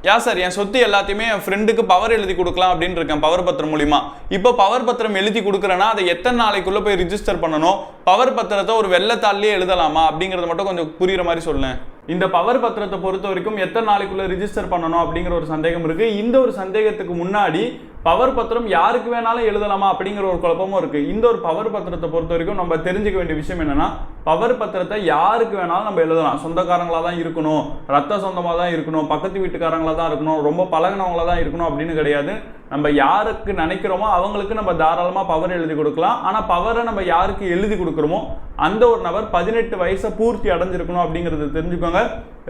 யா sir என் சொத்து எல்லாத்தையுமே என் ஃப்ரெண்டுக்கு பவர் எழுதி கொடுக்கலாம் அப்படின்னு இருக்கேன் பவர் பத்திரம் மூலியமா. இப்போ பவர் பத்திரம் எழுதி கொடுக்குறேன்னா அதை எத்தனை நாளைக்குள்ள போய் ரிஜிஸ்டர் பண்ணணும், பவர் பத்திரத்தை ஒரு வெள்ளத்தாள்லயே எழுதலாமா அப்படிங்கறத மட்டும் கொஞ்சம் புரியுற மாதிரி சொல்லேன். இந்த பவர் பத்திரத்தை பொறுத்த வரைக்கும் எத்தனை நாளைக்குள்ள ரிஜிஸ்டர் பண்ணணும் அப்படிங்கிற ஒரு சந்தேகம் இருக்கு. இந்த ஒரு சந்தேகத்துக்கு முன்னாடி பவர் பத்திரம் யாருக்கு வேணாலும் எழுதலாமா அப்படிங்கிற ஒரு குழப்பமும் இருக்கு. இந்த ஒரு பவர் பத்திரத்தை பொறுத்த வரைக்கும் நம்ம தெரிஞ்சுக்க வேண்டிய விஷயம் என்னன்னா, பவர் பத்திரத்தை யாருக்கு வேணாலும் நம்ம எழுதலாம். சொந்தக்காரங்களா தான் இருக்கணும், ரத்த சொந்தமா தான் இருக்கணும், பக்கத்து வீட்டுக்காரங்களா தான் இருக்கணும், ரொம்ப பழகினவங்களா தான் இருக்கணும் அப்படின்னு கிடையாது. நம்ம யாருக்கு நினைக்கிறோமோ அவங்களுக்கு நம்ம தாராளமா பவர் எழுதி கொடுக்கலாம். ஆனா பவரை நம்ம யாருக்கு எழுதி கொடுக்குறோமோ அந்த ஒரு நபர் 18 வயசை பூர்த்தி அடைஞ்சிருக்கணும் அப்படிங்கறத தெரிஞ்சுக்கோங்க.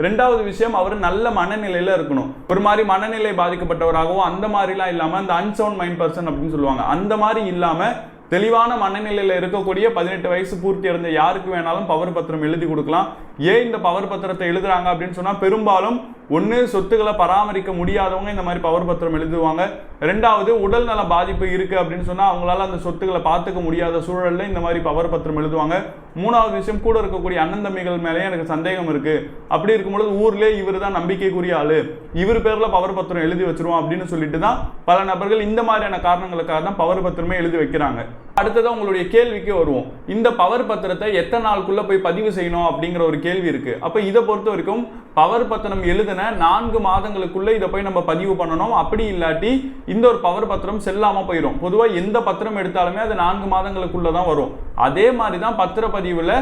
ரெண்டாவது விஷயம், அவர் நல்ல மனநிலையில இருக்கணும். ஒரு மாதிரி மனநிலை பாதிக்கப்பட்டவராகவும் அந்த மாதிரிலாம் இல்லாம இந்த அன்சவுண்ட் மைண்ட் பர்சன் அப்படின்னு சொல்லுவாங்க, அந்த மாதிரி இல்லாம தெளிவான மனநிலையில இருக்கக்கூடிய 18 வயசு பூர்த்தி அடைஞ்ச யாருக்கு வேணாலும் பவர் பத்திரம் எழுதி கொடுக்கலாம். ஏன் இந்த பவர் பத்திரத்தை எழுதுறாங்க அப்படின்னு சொன்னா, பெரும்பாலும் ஒன்று சொத்துக்களை பராமரிக்க முடியாதவங்க இந்த மாதிரி பவர் பத்திரம் எழுதுவாங்க. ரெண்டாவது, உடல் நல பாதிப்பு இருக்கு அப்படின்னு சொன்னா அவங்களால அந்த சொத்துக்களை பார்த்துக்க முடியாத சூழல்ல இந்த மாதிரி பவர் பத்திரம் எழுதுவாங்க. மூணாவது விஷயம், கூட இருக்கக்கூடிய அண்ணன் தம்பிகள் மேலே எனக்கு சந்தேகம் இருக்கு, அப்படி இருக்கும்பொழுது ஊர்லேயே இவர் தான் நம்பிக்கைக்குரிய ஆளு, இவர் பேர்ல பவர் பத்திரம் எழுதி வச்சிருவோம் அப்படின்னு சொல்லிட்டு தான் பல நபர்கள் இந்த மாதிரியான காரணங்களுக்காக தான் பவர் பத்திரமே எழுதி வைக்கிறாங்க. அடுத்ததான் உங்களுடைய கேள்விக்கு வருவோம். இந்த பவர் பத்திரத்தை எத்தனை நாளுக்குள்ள போய் பதிவு செய்யணும் அப்படிங்கிற ஒரு கேள்வி இருக்கு. அப்ப இதை பொறுத்த வரைக்கும் பவர் பத்திரம் எழுதின 4 மாதங்களுக்குள்ள இதை போய் நம்ம பதிவு பண்ணணும். அப்படி இல்லாட்டி இந்த ஒரு பவர் பத்திரம் செல்லாம போயிடும். பொதுவாக எந்த பத்திரம் எடுத்தாலுமே அது 4 மாதங்களுக்குள்ள தான் வரும். அதே மாதிரி தான் பத்திரப்பதிவுல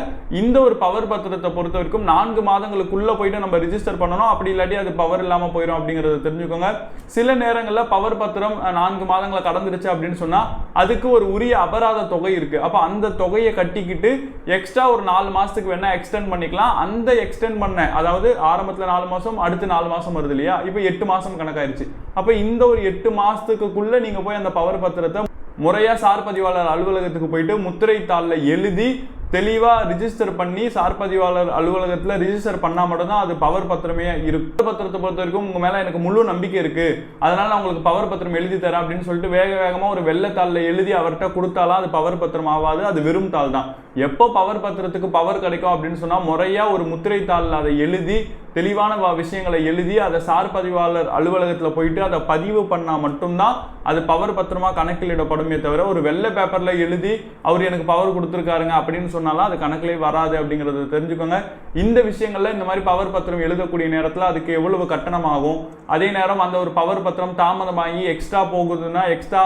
இந்த ஒரு பவர் பத்திரத்தை பொறுத்த வரைக்கும் 4 மாதங்களுக்குள்ள போயிட்டு நம்ம ரிஜிஸ்டர் பண்ணணும். அப்படி இல்லாட்டி அது பவர் இல்லாம போயிடும் அப்படிங்கறத தெரிஞ்சுக்கோங்க. சில நேரங்களில் பவர் பத்திரம் 4 மாதங்களை கடந்துருச்சு அப்படின்னு சொன்னா அதுக்கு ஒரு உரிய அபராத தொகை இருக்கு. அப்ப அந்த தொகையை கட்டிக்கிட்டு எக்ஸ்ட்ரா ஒரு 4 மாசத்துக்கு வேணா எக்ஸ்டெண்ட் பண்ணிக்கலாம். அந்த எக்ஸ்டெண்ட் பண்ண, அதாவது ஆரம்பத்துல 4 மாசம், அடுத்து 4 மாசம் வருது இல்லையா, இப்ப 8 மாசம் கணக்காயிருச்சு. அப்ப இந்த ஒரு 8 மாசத்துக்குள்ள நீங்க போய் அந்த பவர் பத்திரத்தை முறையா சார் பதிவாளர் அலுவலகத்துக்கு போயிட்டு முத்திரை தாள்ல எழுதி தெளிவா ரிஜிஸ்டர் பண்ணி சார் பதிவாளர் அலுவலகத்துல ரிஜிஸ்டர் பண்ணா மட்டும்தான் அது பவர் பத்திரமே இருக்கு. பத்திரத்தை பொறுத்த வரைக்கும் உங்க மேல எனக்கு முழு நம்பிக்கை இருக்கு, அதனால நான் உங்களுக்கு பவர் பத்திரம் எழுதி தரேன் அப்படின்னு சொல்லிட்டு வேகமா ஒரு வெள்ளத்தாள்ல எழுதி அவர்கிட்ட கொடுத்தாலும் அது பவர் பத்திரம் ஆகாது, அது வெறும் தாள் தான். எப்போ பவர் பத்திரத்துக்கு பவர் கிடைக்கும் அப்படின்னு சொன்னா, முறையா ஒரு முத்திரை தாள்ல அதை எழுதி தெளிவான விஷயங்களை எழுதி அதை சார் பதிவாளர் அலுவலகத்துல போயிட்டு அதை பதிவு பண்ணா மட்டும்தான் அது பவர் பத்திரமா கணக்கிலிடப்படுமே தவிர, ஒரு வெள்ளை பேப்பர்ல எழுதி அவர் எனக்கு பவர் கொடுத்துருக்காருங்க அப்படின்னு சொன்னாலும் அது கணக்கிலே வராது அப்படிங்கறத தெரிஞ்சுக்கோங்க. இந்த விஷயங்கள்ல இந்த மாதிரி பவர் பத்திரம் எழுதக்கூடிய நேரத்துல அதுக்கு எவ்வளவு கட்டணம் ஆகும், அதே நேரம் அந்த ஒரு பவர் பத்திரம் தாமதமாகி எக்ஸ்ட்ரா போகுதுன்னா எக்ஸ்ட்ரா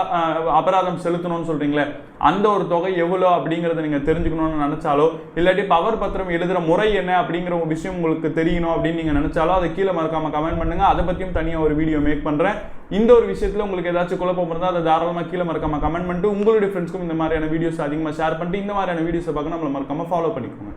அபராதம் செலுத்தணும்னு சொல்றீங்களே, அந்த ஒரு தொகை எவ்வளோ அப்படிங்கறத நீங்க தெரிஞ்சுக்கணும்னு நினைச்சாலோ, இல்லாட்டி பவர் பத்திரம் எழுதுற முறை என்ன அப்படிங்கிற ஒரு விஷயம் உங்களுக்கு தெரியணும் அப்படின்னு நீங்க நினைச்சாலோ அதை கீழே மறக்காம கமெண்ட் பண்ணுங்க. அதை பத்தியும் தனியா ஒரு வீடியோ மேக் பண்றேன். இந்த ஒரு விஷயத்துல உங்களுக்கு ஏதாச்சும் குழப்பம் இருந்தால் அதை தாராளமா கீழே மறக்காம கமெண்ட் பண்ணிட்டு உங்களுடைய ஃப்ரெண்ட்ஸ்க்கும் இந்த மாதிரியான வீடியோஸ் அதிகமாக ஷேர் பண்ணிட்டு இந்த மாதிரியான வீடியோஸை பார்க்க நம்மளை மறக்காம ஃபாலோ பண்ணிக்கோங்க.